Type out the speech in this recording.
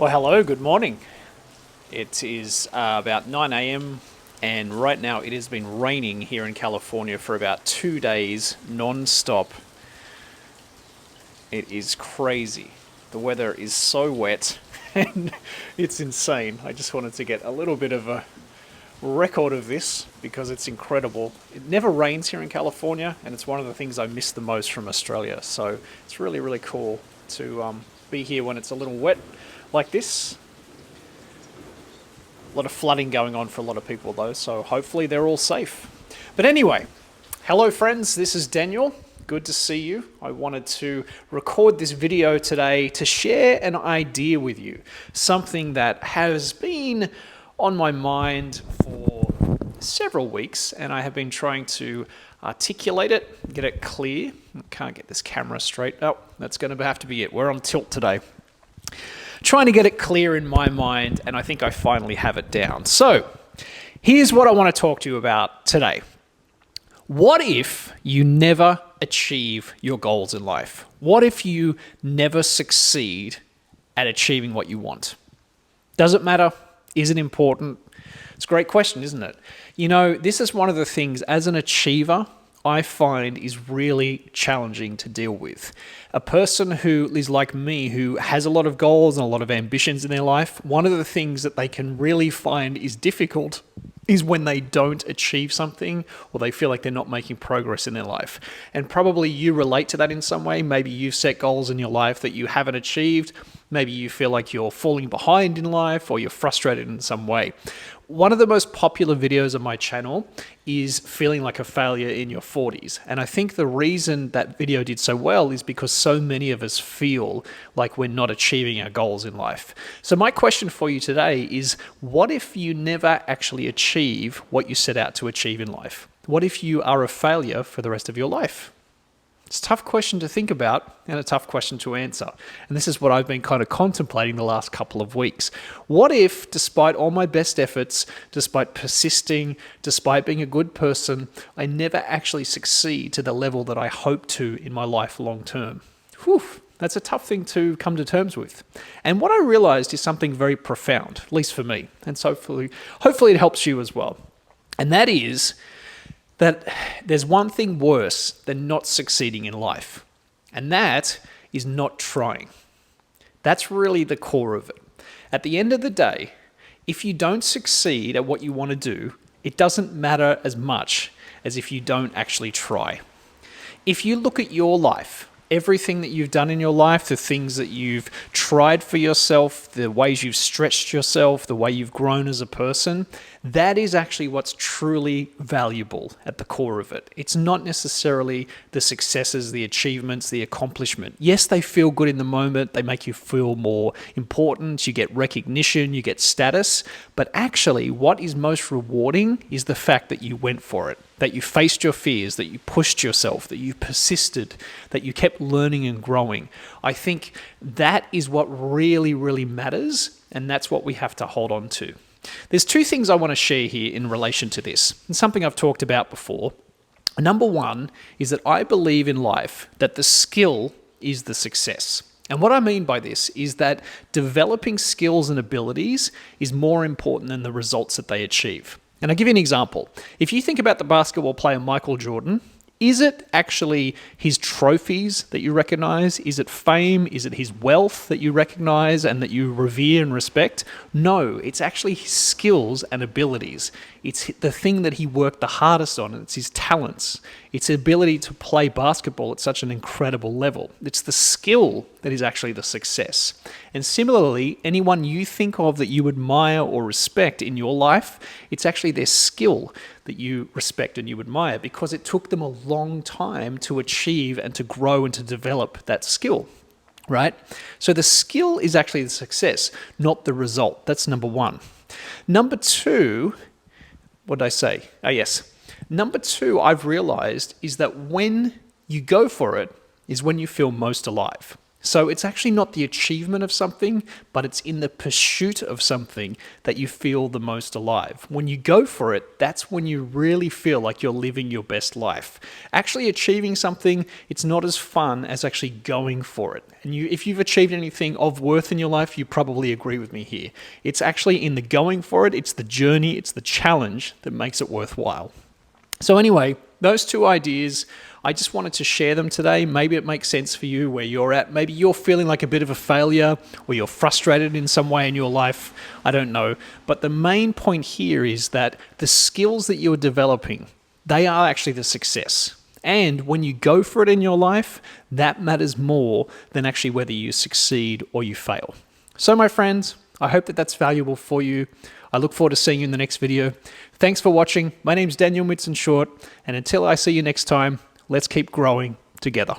Well, hello, good morning. It is about 9 a.m. and right now it has been raining here in California for about 2 days non-stop. It is crazy. The weather is so wet and it's insane. I just wanted to get a little bit of a record of this because it's incredible. It never rains here in California and it's one of the things I miss the most from Australia. So it's really, really cool to be here when it's a little wet like this. A lot of flooding going on for a lot of people though, so hopefully they're all safe. But anyway, hello friends, this is Daniel. Good to see you. I wanted to record this video today to share an idea with you. Something that has been on my mind for several weeks and I have been trying to articulate it, get it clear. I can't get this camera straight. Oh, that's going to have to be it. We're on tilt today. Trying to get it clear in my mind, and I think I finally have it down. So, here's what I want to talk to you about today. What if you never achieve your goals in life? What if you never succeed at achieving what you want? Does it matter? Is it important? It's a great question, isn't it? You know, this is one of the things as an achiever I find is really challenging to deal with. A person who is like me, who has a lot of goals and a lot of ambitions in their life, one of the things that they can really find is difficult is when they don't achieve something or they feel like they're not making progress in their life. And probably you relate to that in some way. Maybe you've set goals in your life that you haven't achieved. Maybe you feel like you're falling behind in life or you're frustrated in some way. One of the most popular videos on my channel is feeling like a failure in your 40s. And I think the reason that video did so well is because so many of us feel like we're not achieving our goals in life. So my question for you today is, what if you never actually achieve what you set out to achieve in life? What if you are a failure for the rest of your life? It's a tough question to think about and a tough question to answer. And this is what I've been kind of contemplating the last couple of weeks. What if, despite all my best efforts, despite persisting, despite being a good person, I never actually succeed to the level that I hope to in my life long term? Whew, that's a tough thing to come to terms with. And what I realized is something very profound, at least for me. And so hopefully it helps you as well. And that is that there's one thing worse than not succeeding in life, and that is not trying. That's really the core of it. At the end of the day, if you don't succeed at what you want to do, it doesn't matter as much as if you don't actually try. If you look at your life, everything that you've done in your life, the things that you've tried for yourself, the ways you've stretched yourself, the way you've grown as a person, that is actually what's truly valuable at the core of it. It's not necessarily the successes, the achievements, the accomplishment. Yes, they feel good in the moment. They make you feel more important. You get recognition, you get status. But actually, what is most rewarding is the fact that you went for it, that you faced your fears, that you pushed yourself, that you persisted, that you kept learning and growing. I think that is what really, really matters, and that's what we have to hold on to. There's two things I want to share here in relation to this, and something I've talked about before. Number one is that I believe in life that the skill is the success. And what I mean by this is that developing skills and abilities is more important than the results that they achieve. And I'll give you an example. If you think about the basketball player Michael Jordan, is it actually his trophies that you recognize? Is it fame? Is it his wealth that you recognize and that you revere and respect? No, it's actually his skills and abilities. It's the thing that he worked the hardest on. It's his talents. It's the ability to play basketball at such an incredible level. It's the skill that is actually the success. And similarly, anyone you think of that you admire or respect in your life, it's actually their skill that you respect and you admire because it took them a long time to achieve and to grow and to develop that skill, right? So the skill is actually the success, not the result. That's number one. Number two, what did I say? Oh, yes. Number two, I've realized is that when you go for it is when you feel most alive. So it's actually not the achievement of something, but it's in the pursuit of something that you feel the most alive. When you go for it, that's when you really feel like you're living your best life. Actually achieving something, it's not as fun as actually going for it. And if you've achieved anything of worth in your life, you probably agree with me here. It's actually in the going for it, it's the journey, it's the challenge that makes it worthwhile. So anyway, those two ideas, I just wanted to share them today. Maybe it makes sense for you where you're at. Maybe you're feeling like a bit of a failure or you're frustrated in some way in your life. I don't know. But the main point here is that the skills that you're developing, they are actually the success. And when you go for it in your life, that matters more than actually whether you succeed or you fail. So my friends, I hope that that's valuable for you. I look forward to seeing you in the next video. Thanks for watching. My name's Daniel Midson-Short, and until I see you next time, let's keep growing together.